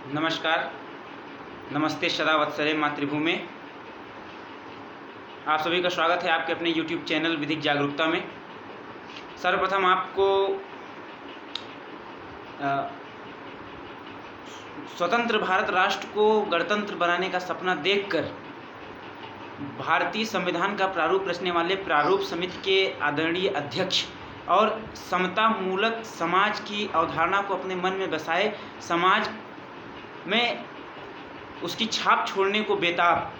नमस्कार, नमस्ते सदा वत्सले मातृभूमि। आप सभी का स्वागत है आपके अपने YouTube चैनल विधिक जागरूकता में। सर्वप्रथम आपको स्वतंत्र भारत राष्ट्र को गणतंत्र बनाने का सपना देखकर भारतीय संविधान का प्रारूप रचने वाले प्रारूप समिति के आदरणीय अध्यक्ष और समता मूलक समाज की अवधारणा को अपने मन में बसाए समाज में उसकी छाप छोड़ने को बेताब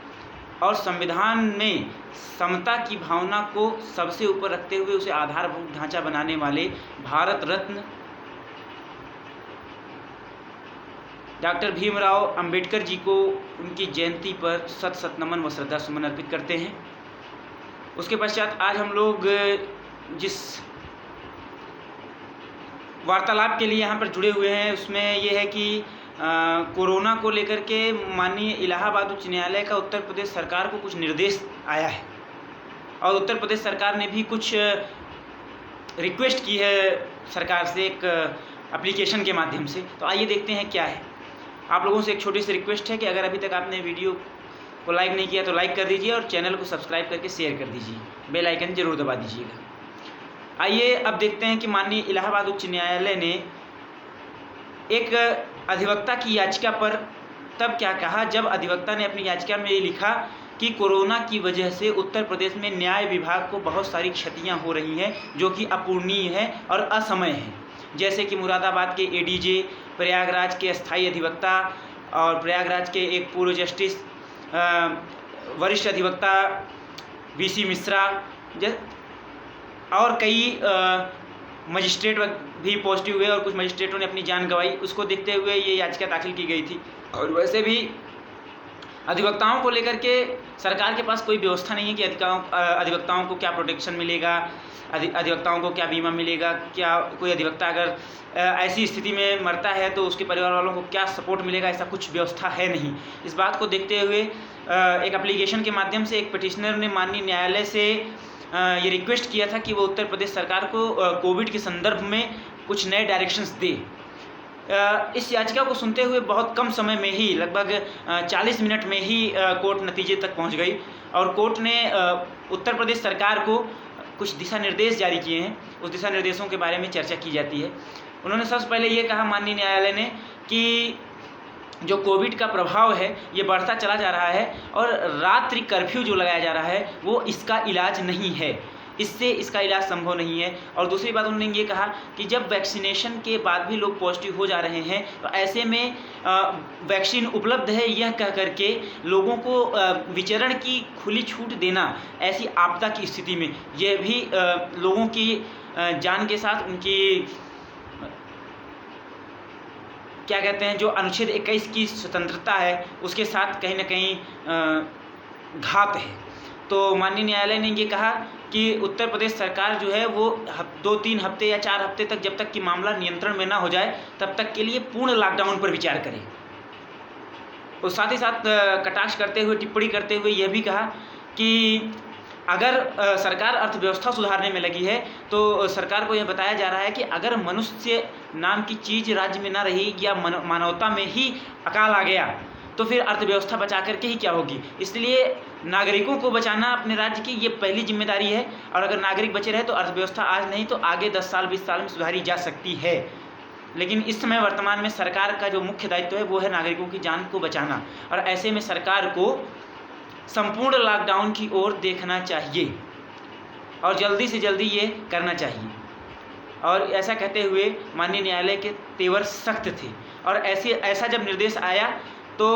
और संविधान में समता की भावना को सबसे ऊपर रखते हुए उसे आधारभूत ढांचा बनाने वाले भारत रत्न डॉक्टर भीमराव अंबेडकर जी को उनकी जयंती पर शत शत नमन व श्रद्धा सुमन अर्पित करते हैं। उसके पश्चात आज हम लोग जिस वार्तालाप के लिए यहाँ पर जुड़े हुए हैं उसमें ये है कि कोरोना को लेकर के माननीय इलाहाबाद उच्च न्यायालय का उत्तर प्रदेश सरकार को कुछ निर्देश आया है और उत्तर प्रदेश सरकार ने भी कुछ रिक्वेस्ट की है सरकार से एक एप्लीकेशन के माध्यम से। तो आइए देखते हैं क्या है। आप लोगों से एक छोटी सी रिक्वेस्ट है कि अगर अभी तक आपने वीडियो को लाइक नहीं किया तो लाइक कर दीजिए और चैनल को सब्सक्राइब करके शेयर कर दीजिए, बेल आइकन जरूर दबा दीजिएगा। आइए अब देखते हैं कि माननीय इलाहाबाद उच्च न्यायालय ने एक अधिवक्ता की याचिका पर तब क्या कहा जब अधिवक्ता ने अपनी याचिका में ये लिखा कि कोरोना की वजह से उत्तर प्रदेश में न्याय विभाग को बहुत सारी क्षतियां हो रही हैं जो कि अपूरणीय है और असमय है। जैसे कि मुरादाबाद के एडीजे, प्रयागराज के अस्थायी अधिवक्ता और प्रयागराज के एक पूर्व जस्टिस वरिष्ठ अधिवक्ता वीसी मिश्रा और कई मजिस्ट्रेट भी पॉजिटिव हुए और कुछ मजिस्ट्रेटों ने अपनी जान गंवाई। उसको देखते हुए ये याचिका दाखिल की गई थी। और वैसे भी अधिवक्ताओं को लेकर के सरकार के पास कोई व्यवस्था नहीं है कि अधिवक्ताओं को क्या प्रोटेक्शन मिलेगा, अधिवक्ताओं को क्या बीमा मिलेगा, क्या कोई अधिवक्ता अगर ऐसी स्थिति में मरता है तो उसके परिवार वालों को क्या सपोर्ट मिलेगा, ऐसा कुछ व्यवस्था है नहीं। इस बात को देखते हुए एक एप्लीकेशन के माध्यम से एक पिटिशनर ने माननीय न्यायालय से ये रिक्वेस्ट किया था कि वो उत्तर प्रदेश सरकार को कोविड के संदर्भ में कुछ नए डायरेक्शंस दे। इस याचिका को सुनते हुए बहुत कम समय में ही लगभग 40 मिनट में ही कोर्ट नतीजे तक पहुंच गई और कोर्ट ने उत्तर प्रदेश सरकार को कुछ दिशा निर्देश जारी किए हैं। उस दिशा निर्देशों के बारे में चर्चा की जाती है। उन्होंने सबसे पहले ये कहा माननीय न्यायालय ने कि जो कोविड का प्रभाव है ये बढ़ता चला जा रहा है और रात्रि कर्फ्यू जो लगाया जा रहा है वो इसका इलाज नहीं है, इससे इसका इलाज संभव नहीं है। और दूसरी बात उन्होंने ये कहा कि जब वैक्सीनेशन के बाद भी लोग पॉजिटिव हो जा रहे हैं तो ऐसे में वैक्सीन उपलब्ध है यह कह करके लोगों को विचरण की खुली छूट देना ऐसी आपदा की स्थिति में यह भी लोगों की जान के साथ उनकी क्या कहते हैं जो अनुच्छेद 21 की स्वतंत्रता है उसके साथ कहीं ना कहीं घात है। तो माननीय न्यायालय ने ये कहा कि उत्तर प्रदेश सरकार जो है वो 2-3 हफ्ते या 4 हफ्ते तक जब तक कि मामला नियंत्रण में ना हो जाए तब तक के लिए पूर्ण लॉकडाउन पर विचार करे। और साथ ही साथ कटाक्ष करते हुए टिप्पणी करते हुए यह भी कहा कि अगर सरकार अर्थव्यवस्था सुधारने में लगी है तो सरकार को यह बताया जा रहा है कि अगर मनुष्य नाम की चीज़ राज्य में ना रही या मानवता में ही अकाल आ गया तो फिर अर्थव्यवस्था बचा करके ही क्या होगी। इसलिए नागरिकों को बचाना अपने राज्य की ये पहली जिम्मेदारी है और अगर नागरिक बचे रहे तो अर्थव्यवस्था आज नहीं तो आगे 10 साल 20 साल में सुधारी जा सकती है। लेकिन इस समय वर्तमान में सरकार का जो मुख्य दायित्व है वो है नागरिकों की जान को बचाना और ऐसे में सरकार को संपूर्ण लॉकडाउन की ओर देखना चाहिए और जल्दी से जल्दी ये करना चाहिए। और ऐसा कहते हुए माननीय न्यायालय के तेवर सख्त थे और ऐसा जब निर्देश आया तो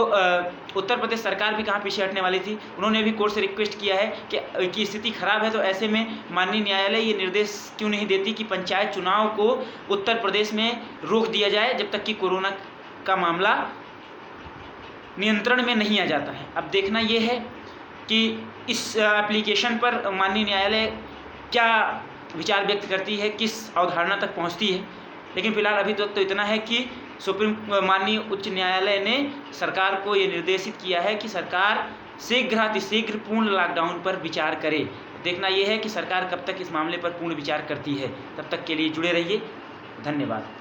उत्तर प्रदेश सरकार भी कहाँ पीछे हटने वाली थी। उन्होंने भी कोर्ट से रिक्वेस्ट किया है कि स्थिति खराब है तो ऐसे में माननीय न्यायालय ये निर्देश क्यों नहीं देती कि पंचायत चुनाव को उत्तर प्रदेश में रोक दिया जाए जब तक कि कोरोना का मामला नियंत्रण में नहीं आ जाता है। अब देखना ये है कि इस एप्लीकेशन पर माननीय न्यायालय क्या विचार व्यक्त करती है, किस अवधारणा तक पहुंचती है। लेकिन फिलहाल अभी तक तो इतना है कि माननीय उच्च न्यायालय ने सरकार को ये निर्देशित किया है कि सरकार शीघ्र पूर्ण लॉकडाउन पर विचार करे। देखना यह है कि सरकार कब तक इस मामले पर पूर्ण विचार करती है। तब तक के लिए जुड़े रहिए। धन्यवाद।